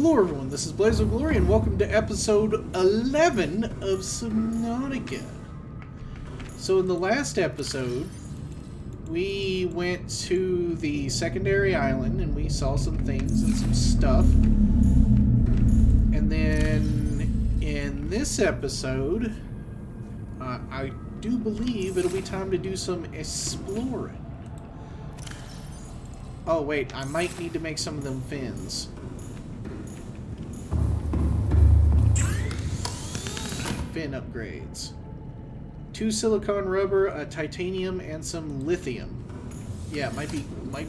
Hello everyone, this is Blaze of Glory and welcome to episode 11 of Subnautica. So in the last episode, we went to the secondary island and we saw some things and some stuff. And then in this episode, I do believe it'll be time to do some exploring. Oh wait, I might need to make some of them fins. Fin upgrades. 2 silicone rubber, a titanium, and some lithium. Yeah, it might be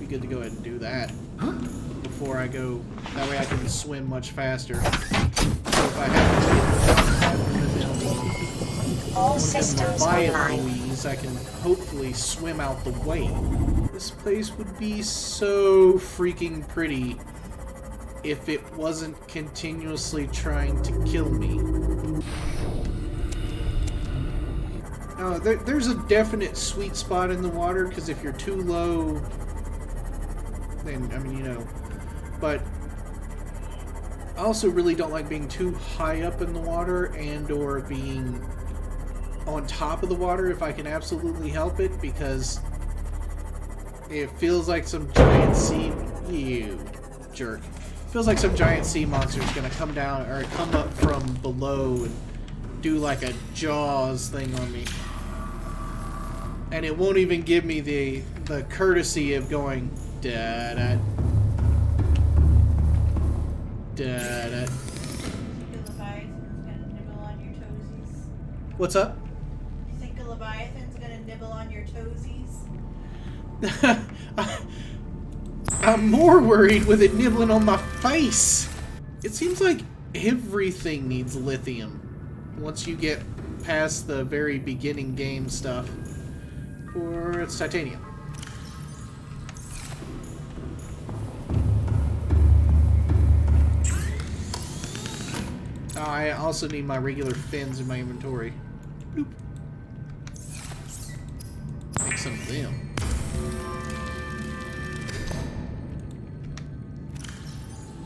good to go ahead and do that before I go. That way I can swim much faster. So if I have all systems online, I can hopefully swim out the way. This place would be so freaking pretty if it wasn't continuously trying to kill me. There's a definite sweet spot in the water, because if you're too low, then, I mean, you know, but I also really don't like being too high up in the water and or being on top of the water if I can absolutely help it, because it feels like some giant sea... You jerk. Feels like some giant sea monster is going to come down, or come up from below and do like a Jaws thing on me. And it won't even give me the courtesy of going da-da, da-da. What's up? You think a Leviathan's gonna nibble on your toesies? I'm more worried with it nibbling on my face. It seems like everything needs lithium once you get past the very beginning game stuff. Or it's titanium. I also need my regular fins in my inventory. Bloop. Make some of them.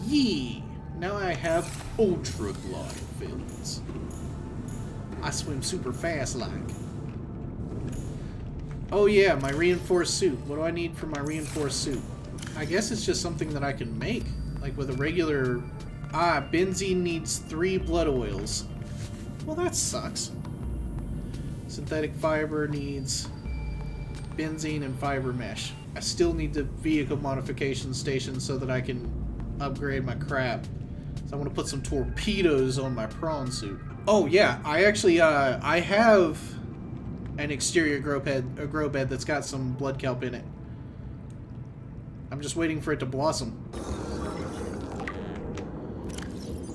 Yee! Now I have ultra glide fins. I swim super fast like. Oh yeah, my reinforced suit. What do I need for my reinforced suit? I guess it's just something that I can make. Like with a regular... benzene needs 3 blood oils. Well, that sucks. Synthetic fiber needs benzene and fiber mesh. I still need the vehicle modification station so that I can upgrade my crap. So I want to put some torpedoes on my prawn suit. Oh yeah, I actually, I have an exterior grow bed that's got some blood kelp in it. I'm just waiting for it to blossom.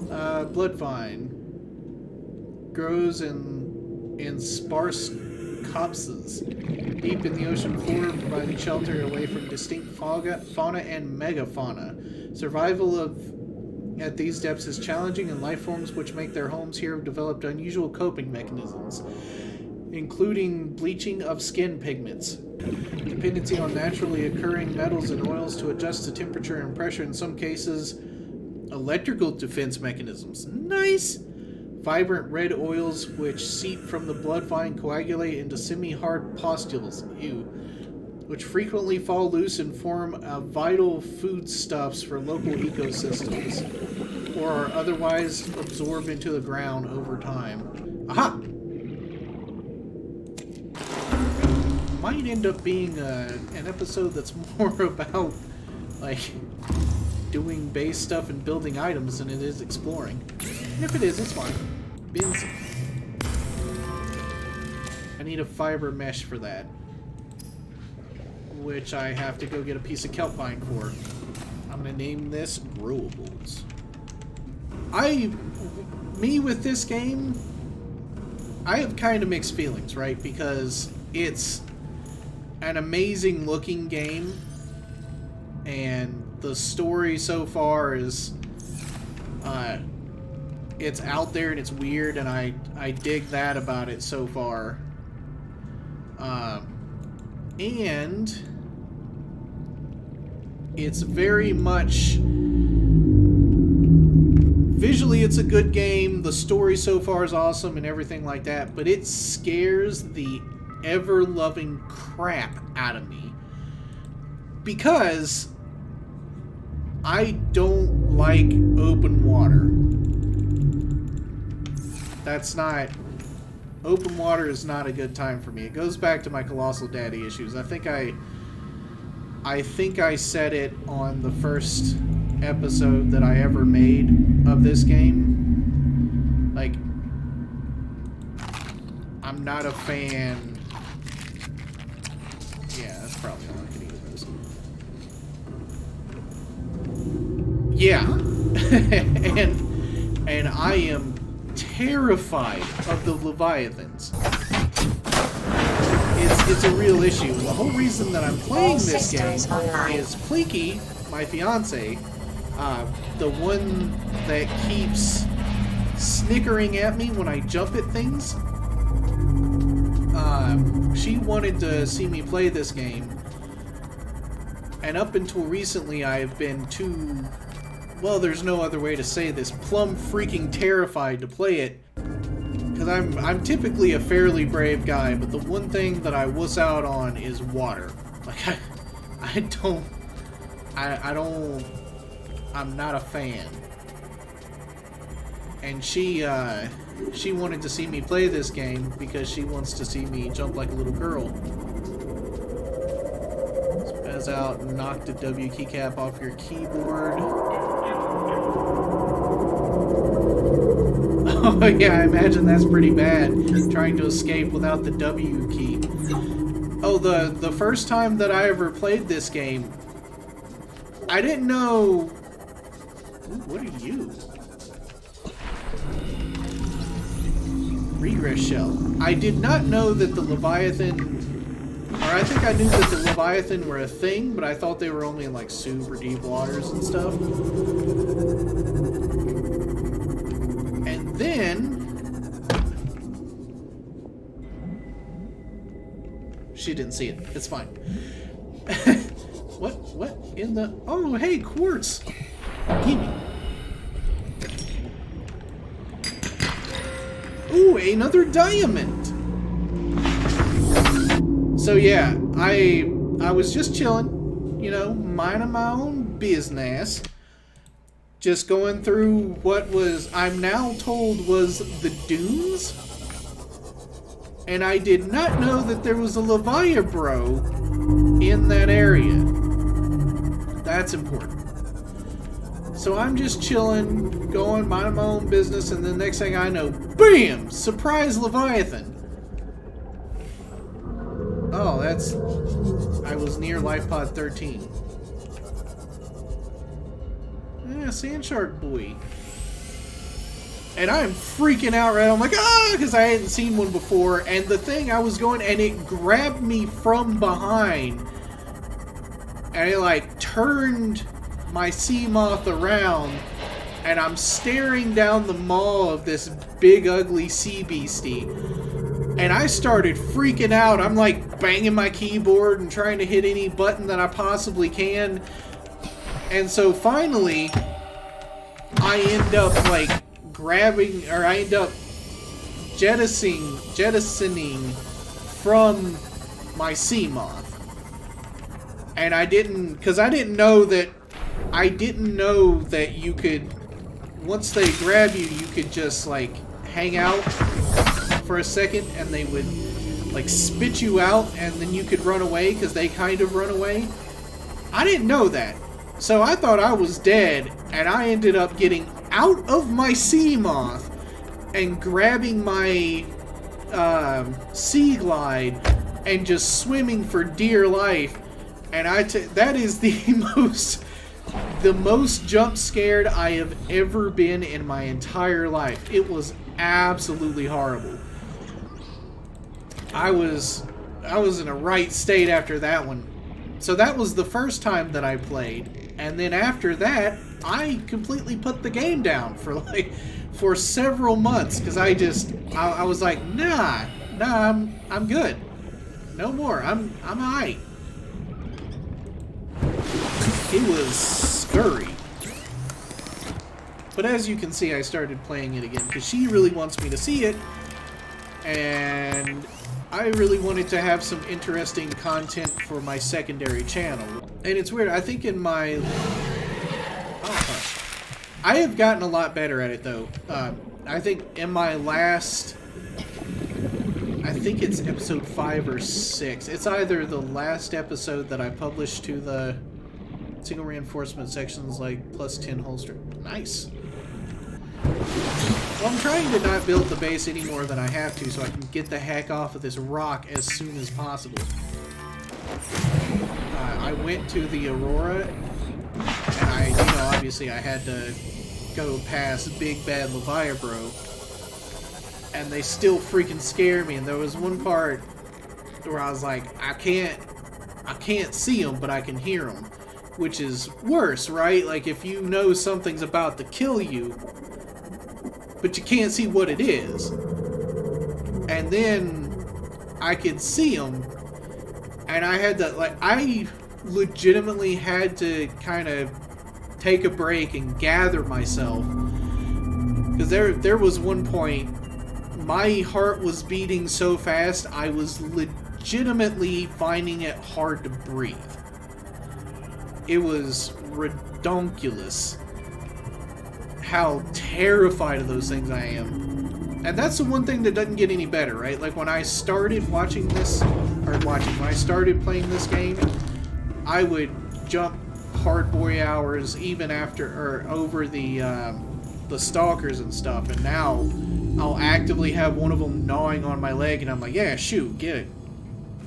Blood vine grows in sparse copses deep in the ocean floor, providing shelter away from distinct fauna and megafauna. Survival at these depths is challenging, and life forms which make their homes here have developed unusual coping mechanisms, including bleaching of skin pigments, dependency on naturally occurring metals and oils to adjust to temperature and pressure, in some cases electrical defense mechanisms. Nice! Vibrant red oils which seep from the blood vine coagulate into semi-hard pustules, which frequently fall loose and form vital foodstuffs for local ecosystems, or are otherwise absorbed into the ground over time. Aha! Might end up being an episode that's more about, like, doing base stuff and building items than it is exploring. And if it is, it's fine. Bins. I need a fiber mesh for that, which I have to go get a piece of kelp vine for. I'm gonna name this Growables. Me with this game, I have kind of mixed feelings, right? Because it's an amazing looking game, and the story so far is it's out there and it's weird, and I dig that about it so far. And it's very much visually it's a good game, the story so far is awesome and everything like that, but it scares the ever-loving crap out of me. Because I don't like open water. That's not... Open water is not a good time for me. It goes back to my Colossal Daddy issues. I think I said it on the first episode that I ever made of this game. Like, I'm not a fan. Yeah, that's probably all I can eat of those. Yeah. and I am terrified of the Leviathans. It's a real issue. The whole reason that I'm playing this game is Plinky, my fiance, the one that keeps snickering at me when I jump at things. She wanted to see me play this game, and up until recently I've been too, well, there's no other way to say this, plumb freaking terrified to play it. Because I'm typically a fairly brave guy, but the one thing that I wuss out on is water. Like, I'm not a fan. And she wanted to see me play this game because she wants to see me jump like a little girl. Spaz out and knock the W keycap off your keyboard. Oh yeah, I imagine that's pretty bad, trying to escape without the W key. Oh, the first time that I ever played this game, I didn't know... Ooh, what are you? Regress shell. I did not know that the Leviathan... Or I think I knew that the Leviathan were a thing, but I thought they were only in like super deep waters and stuff. And then... She didn't see it. It's fine. What in the... Oh, hey, quartz! Gimme. Ooh, another diamond! So yeah, I was just chilling, you know, minding my own business. Just going through what was, I'm now told, was the dunes. And I did not know that there was a Leviabro in that area. That's important. So I'm just chilling, going, minding my own business, and the next thing I know, BAM! Surprise Leviathan! Oh, that's... I was near Life Pod 13. Yeah, Sand Shark Boy. And I'm freaking out, right? I'm like, ah! Because I hadn't seen one before, and the thing I was going, and it grabbed me from behind, and it, like, turned my sea moth around, and I'm staring down the maw of this big ugly sea beastie, and I started freaking out. I'm like banging my keyboard and trying to hit any button that I possibly can, and so finally I end up like grabbing, or I end up jettisoning from my sea moth. And I didn't, because I didn't know that you could, once they grab you, you could just, like, hang out for a second, and they would, like, spit you out, and then you could run away, because they kind of run away. I didn't know that. So I thought I was dead, and I ended up getting out of my sea moth, and grabbing my, sea glide, and just swimming for dear life. And that is the most jump scared I have ever been in my entire life. It was absolutely horrible. I was in a right state after that one. So that was the first time that I played, and then after that, I completely put the game down for several months, because I was like, nah, I'm good. No more. I'm alright. It was scurry. But as you can see, I started playing it again because she really wants me to see it, and I really wanted to have some interesting content for my secondary channel. And it's weird, I think in my... I have gotten a lot better at it, though. I think in my last... I think it's episode 5 or 6. It's either the last episode that I published to the single reinforcement sections, like plus 10 holster. Nice. Well, I'm trying to not build the base any more than I have to so I can get the heck off of this rock as soon as possible. I went to the Aurora, and obviously I had to go past Big Bad Leviabro, and they still freaking scare me. And there was one part where I was like, I can't see them, but I can hear them, which is worse, right? Like if you know something's about to kill you, but you can't see what it is. And then I could see them, and I had to, like, I legitimately had to kind of take a break and gather myself, because there was one point my heart was beating so fast I was legitimately finding it hard to breathe. It was redonkulous how terrified of those things I am. And that's the one thing that doesn't get any better, right? Like when I started watching this, when I started playing this game, I would jump hard boy hours even after, or over the stalkers and stuff, and now I'll actively have one of them gnawing on my leg, and I'm like, yeah, shoot, get it.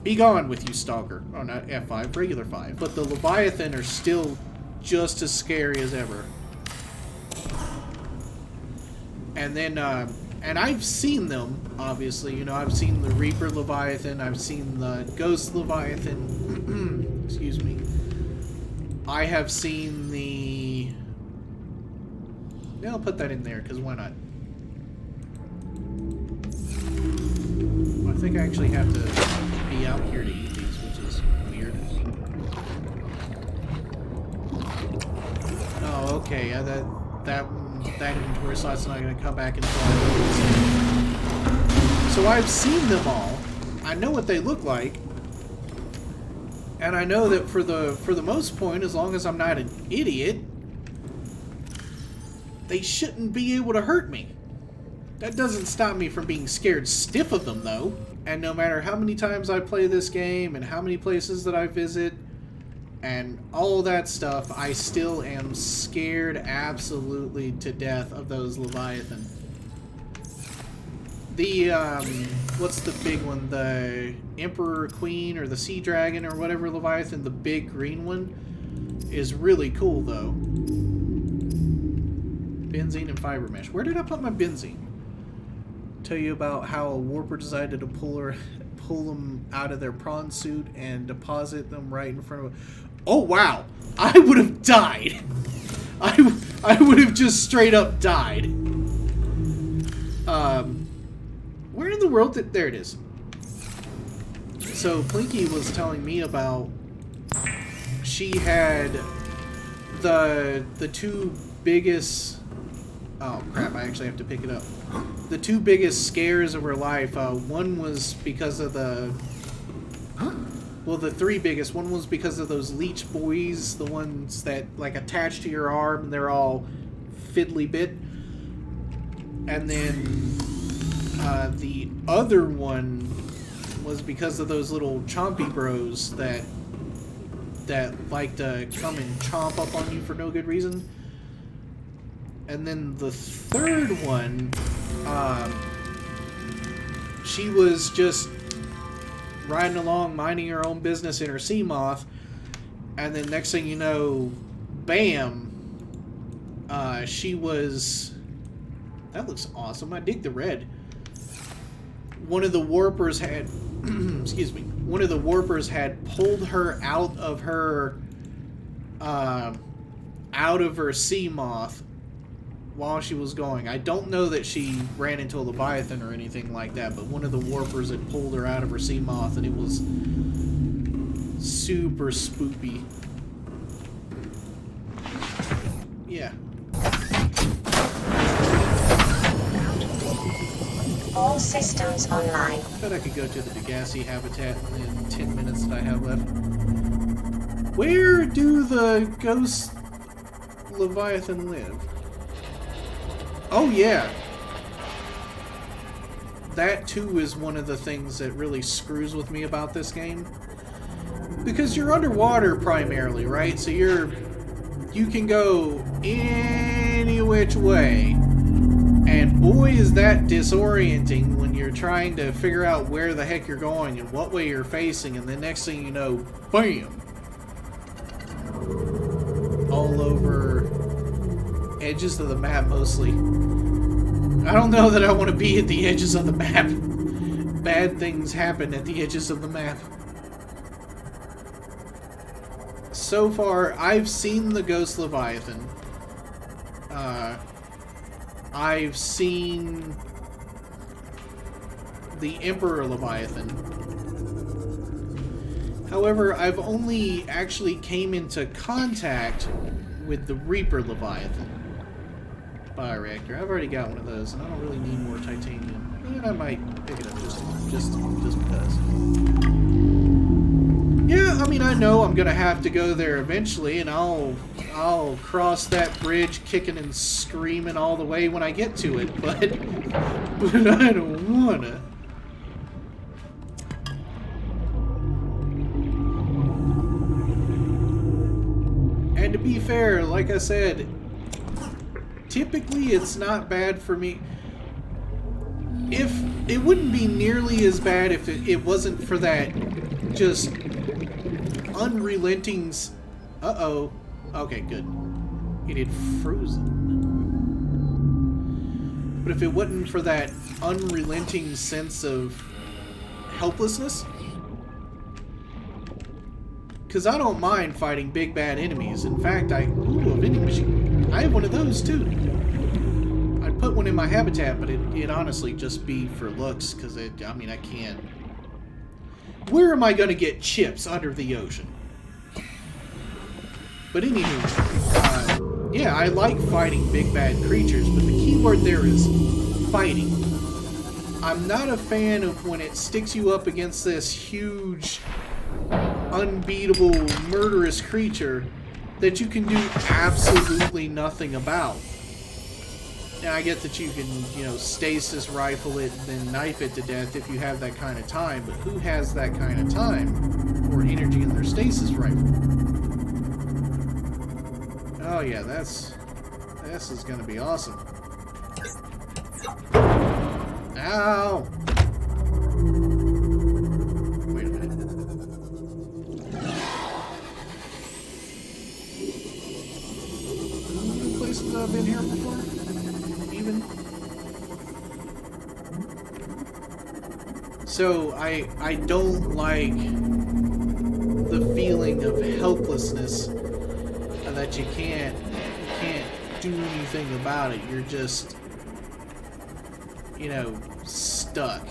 Be gone with you, stalker. Oh, not F5, regular 5. But the Leviathan are still just as scary as ever. And then, and I've seen them, obviously. You know, I've seen the Reaper Leviathan, I've seen the Ghost Leviathan. Excuse me. I have seen the... Yeah, I'll put that in there, because why not? Well, I think I actually have to be out here to eat these, which is weird. Oh, okay, yeah, that inventory slot's not going to come back until I... So I've seen them all. I know what they look like. And I know that for the most part, as long as I'm not an idiot, they shouldn't be able to hurt me. That doesn't stop me from being scared stiff of them, though. And no matter how many times I play this game and how many places that I visit and all that stuff, I still am scared absolutely to death of those Leviathan. The, what's the big one? The Emperor Queen or the Sea Dragon or whatever Leviathan, the big green one, is really cool, though. Benzene and fiber mesh. Where did I put my benzene? Tell you about how a warper decided to pull them out of their prawn suit and deposit them right in front of... Oh, wow! I would have died! I would have just straight up died. Where in the world did... There it is. So, Plinky was telling me about... She had the two biggest... Oh, crap, I actually have to pick it up. The two biggest scares of her life, one was because of the... Well, the three biggest. One was because of those leech boys, the ones that, like, attach to your arm, and they're all fiddly bit. And then the other one was because of those little chompy bros that like to come and chomp up on you for no good reason. And then the third one, she was just riding along, minding her own business in her sea moth, and then next thing you know, bam, she was... That looks awesome. I dig the red. One of the warpers had... excuse me. One of the warpers had pulled her out of her sea moth while she was going. I don't know that she ran into a Leviathan or anything like that, but one of the warpers had pulled her out of her sea moth, and it was super spoopy. Yeah. systems online. Bet I could go to the Degassi habitat in 10 minutes that I have left. Where do the ghost Leviathan live? Oh yeah. That too is one of the things that really screws with me about this game. Because you're underwater primarily, right? So you can go any which way. And boy is that disorienting when you're trying to figure out where the heck you're going and what way you're facing, and the next thing you know, BAM! All over edges of the map mostly. I don't know that I want to be at the edges of the map. Bad things happen at the edges of the map. So far, I've seen the Ghost Leviathan. I've seen the Emperor Leviathan. However, I've only actually came into contact with the Reaper Leviathan bioreactor. I've already got one of those, and I don't really need more titanium. And I might pick it up just because. Yeah, I mean, I know I'm gonna have to go there eventually, and I'll cross that bridge kicking and screaming all the way when I get to it, but I don't wanna. And to be fair, like I said, typically it's not bad for me. If it wouldn't be nearly as bad if it wasn't for that just unrelenting. Uh-oh. Okay, good. It had frozen. But if it wasn't for that unrelenting sense of helplessness, because I don't mind fighting big bad enemies. In fact, ooh, a vending machine. I have one of those too. I'd put one in my habitat, but it'd honestly just be for looks, because I mean, I can't. Where am I going to get chips under the ocean? But anywho, yeah, I like fighting big bad creatures, but the key word there is fighting. I'm not a fan of when it sticks you up against this huge, unbeatable, murderous creature that you can do absolutely nothing about. And I get that you can, you know, stasis rifle it and then knife it to death if you have that kind of time, but who has that kind of time or energy in their stasis rifle? Oh yeah, this is gonna be awesome. Ow! Wait a minute. How many places I've been here before? Even? So I don't like the feeling of helplessness that you can't do anything about it. You're just, you know, stuck.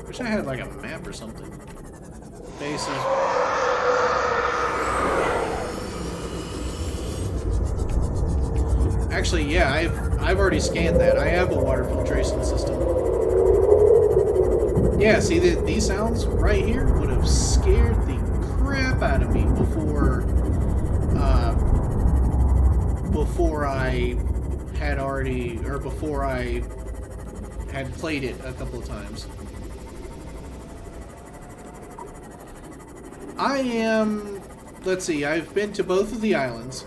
Wish I had like a map or something. Bases. Actually, yeah, I've already scanned that. I have a water filtration system. Yeah, see, these sounds right here would have scared the crap out of me before I had played it a couple of times. Let's see, I've been to both of the islands.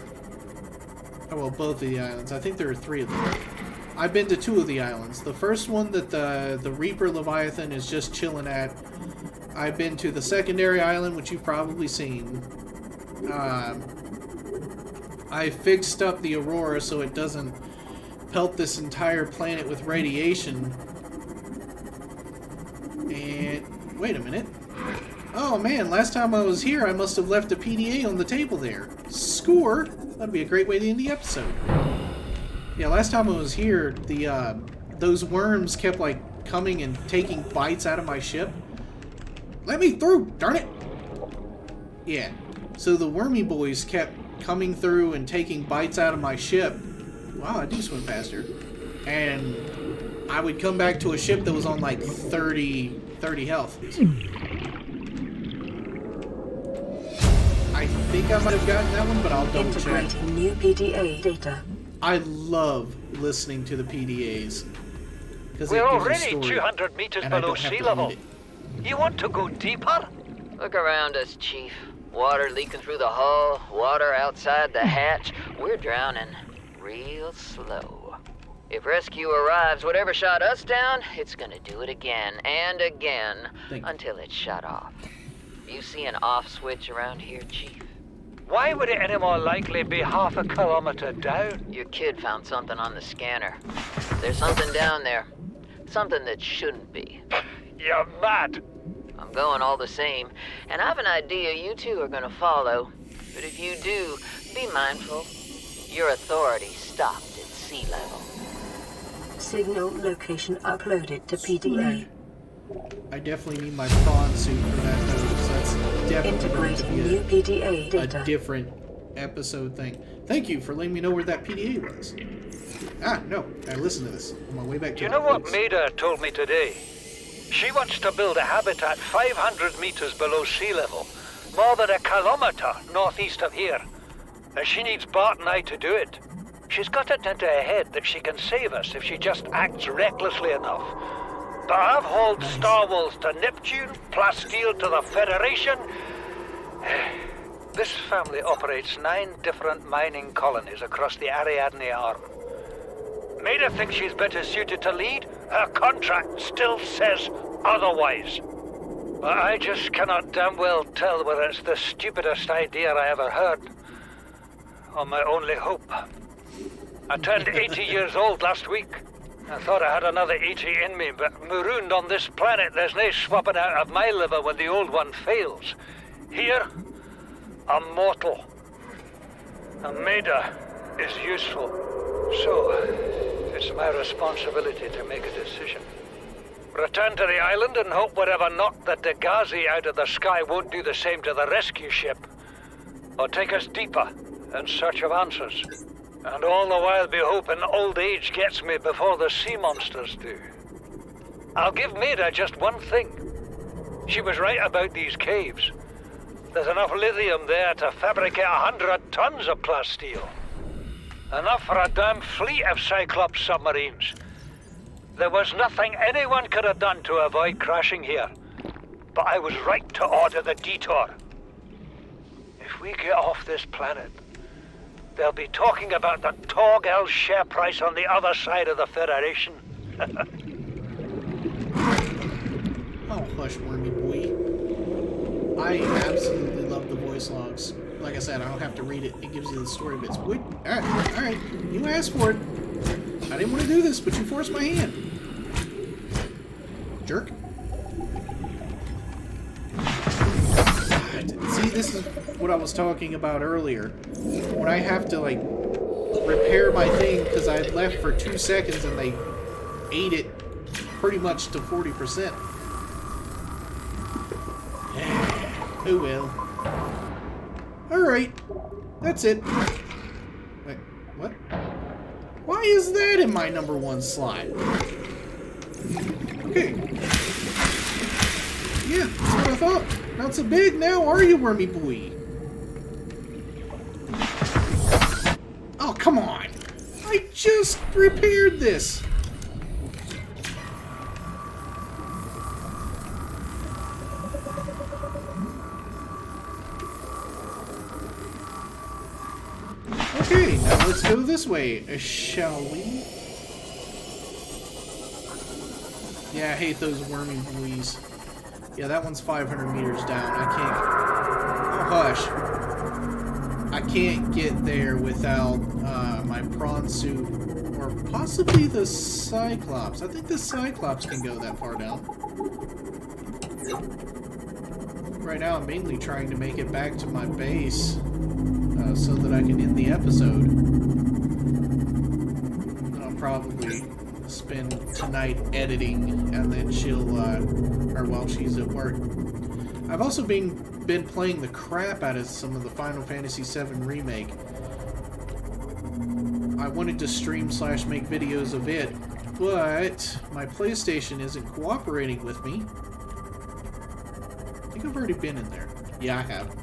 Oh, well, both of the islands. I think there are 3 of them. I've been to 2 of the islands. The first one that the Reaper Leviathan is just chilling at. I've been to the secondary island, which you've probably seen. I fixed up the Aurora so it doesn't pelt this entire planet with radiation. And wait a minute. Oh man, last time I was here I must have left a PDA on the table there. Score! That'd be a great way to end the episode. Yeah, last time I was here, those worms kept like coming and taking bites out of my ship. Let me through, darn it! Yeah, so the wormy boys kept coming through and taking bites out of my ship, wow, I do swim faster. And I would come back to a ship that was on like 30 health. I think I might have gotten that one, but I'll double check. Integrating new PDA data. I love listening to the PDAs. We're already 200 meters below sea level. It. You want to go deeper? Look around us, Chief. Water leaking through the hull, water outside the hatch. We're drowning real slow. If rescue arrives, whatever shot us down, it's gonna do it again and again until it's shut off. You see an off switch around here, Chief? Why would it any more likely be half a kilometer down? Your kid found something on the scanner. There's something down there. Something that shouldn't be. You're mad. I'm going all the same, and I have an idea you two are gonna follow. But if you do, be mindful. Your authority stopped at sea level. Signal location uploaded to PDA. I definitely need my prawn suit for that though, because that's definitely going to Integrating new be PDA data. a different episode thing. Thank you for letting me know where that PDA was. Ah, no, I listened to this on my way back to You the know what place. Maida told me today? She wants to build a habitat 500 meters below sea level, more than a kilometer northeast of here. And she needs Bart and I to do it. She's got it into her head that she can save us if she just acts recklessly enough. But I've hauled Star Wars to Neptune, Plasteel to the Federation. This family operates 9 different mining colonies across the Ariadne Arm. Maida thinks she's better suited to lead. Her contract still says otherwise. But I just cannot damn well tell whether it's the stupidest idea I ever heard, or my only hope. I turned 80 years old last week. I thought I had another 80 in me, but marooned on this planet, there's no swapping out of my liver when the old one fails. Here, I'm mortal. And Maida is useful. So, it's my responsibility to make a decision. Return to the island and hope whatever knocked the Degazi out of the sky won't do the same to the rescue ship. Or take us deeper in search of answers. And all the while be hoping old age gets me before the sea monsters do. I'll give Maida just one thing. She was right about these caves. There's enough lithium there to fabricate 100 tons of plasteel. Enough for a damn fleet of Cyclops submarines. There was nothing anyone could have done to avoid crashing here. But I was right to order the detour. If we get off this planet, they'll be talking about the Torgal share price on the other side of the Federation. Oh, hush, wormy boy. I absolutely love the voice logs. Like I said, I don't have to read it. It gives you the story bits. Wait, alright. You asked for it. I didn't want to do this, but you forced my hand. Jerk. See, this is what I was talking about earlier. When I have to, like, repair my thing because I had left for 2 seconds and they ate it pretty much to 40%. Oh well. Alright. That's it. Wait, what? Why is that in my #1 slot? Okay. Yeah, that's what I thought. Not so big now, are you, wormy boy? Oh, come on. I just repaired this. Okay, now let's go this way, shall we? Yeah, I hate those wormy boys. Yeah, that one's 500 meters down. I can't... Oh, hush. I can't get there without my prawn suit, or possibly the Cyclops. I think the Cyclops can go that far down. Right now, I'm mainly trying to make it back to my base so that I can end the episode. And I'll probably spend tonight editing, and then she'll, or while she's at work. I've also been playing the crap out of some of the Final Fantasy VII Remake. I wanted to stream / make videos of it, but my PlayStation isn't cooperating with me. I think I've already been in there. Yeah, I have.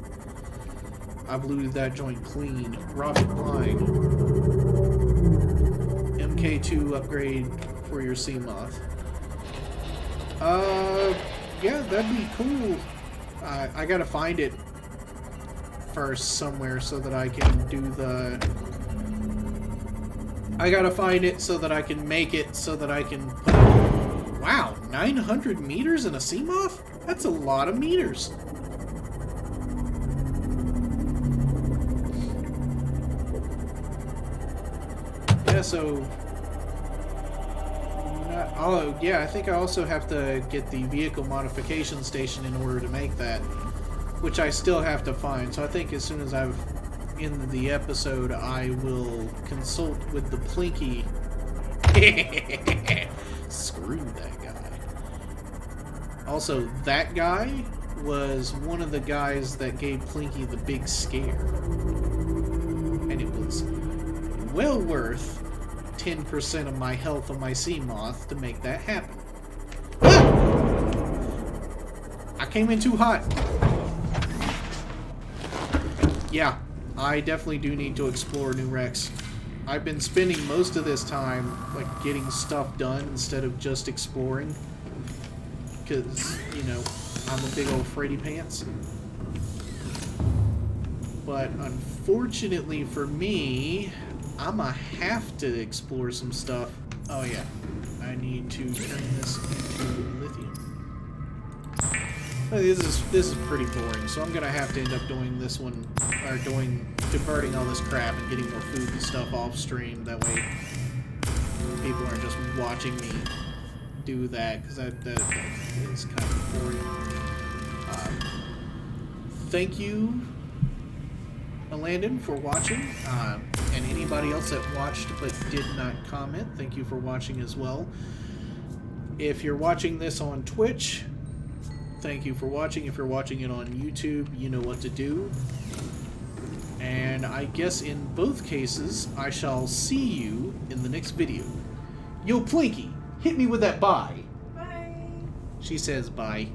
I've looted that joint clean. Rocket flying. MK2 upgrade for your sea moth. Yeah, that'd be cool. I gotta find it first somewhere so that I can do the... I gotta find it so that I can make it so that I can put it... Wow, 900 meters in a sea moth? That's a lot of meters. Yeah, so... Oh, yeah, I think I also have to get the vehicle modification station in order to make that, which I still have to find. So I think as soon as I've ended the episode, I will consult with the Plinky. Screw that guy. Also, that guy was one of the guys that gave Plinky the big scare. And it was well worth 10% of my health on my sea moth to make that happen. Ah! I came in too hot. Yeah, I definitely do need to explore new wrecks. I've been spending most of this time like getting stuff done instead of just exploring. Because, you know, I'm a big old fraidy pants. But unfortunately for me, I'ma have to explore some stuff. Oh yeah, I need to turn this into lithium. Oh, this is pretty boring, so I'm gonna have to end up doing this one, or converting all this crap and getting more food and stuff off stream. That way, people aren't just watching me do that, because that is kind of boring. Thank you, Landon, for watching. And anybody else that watched but did not comment, thank you for watching as well. If you're watching this on Twitch, thank you for watching. If you're watching it on YouTube, you know what to do. And I guess in both cases, I shall see you in the next video. Yo, Plinky, hit me with that bye. Bye. She says bye.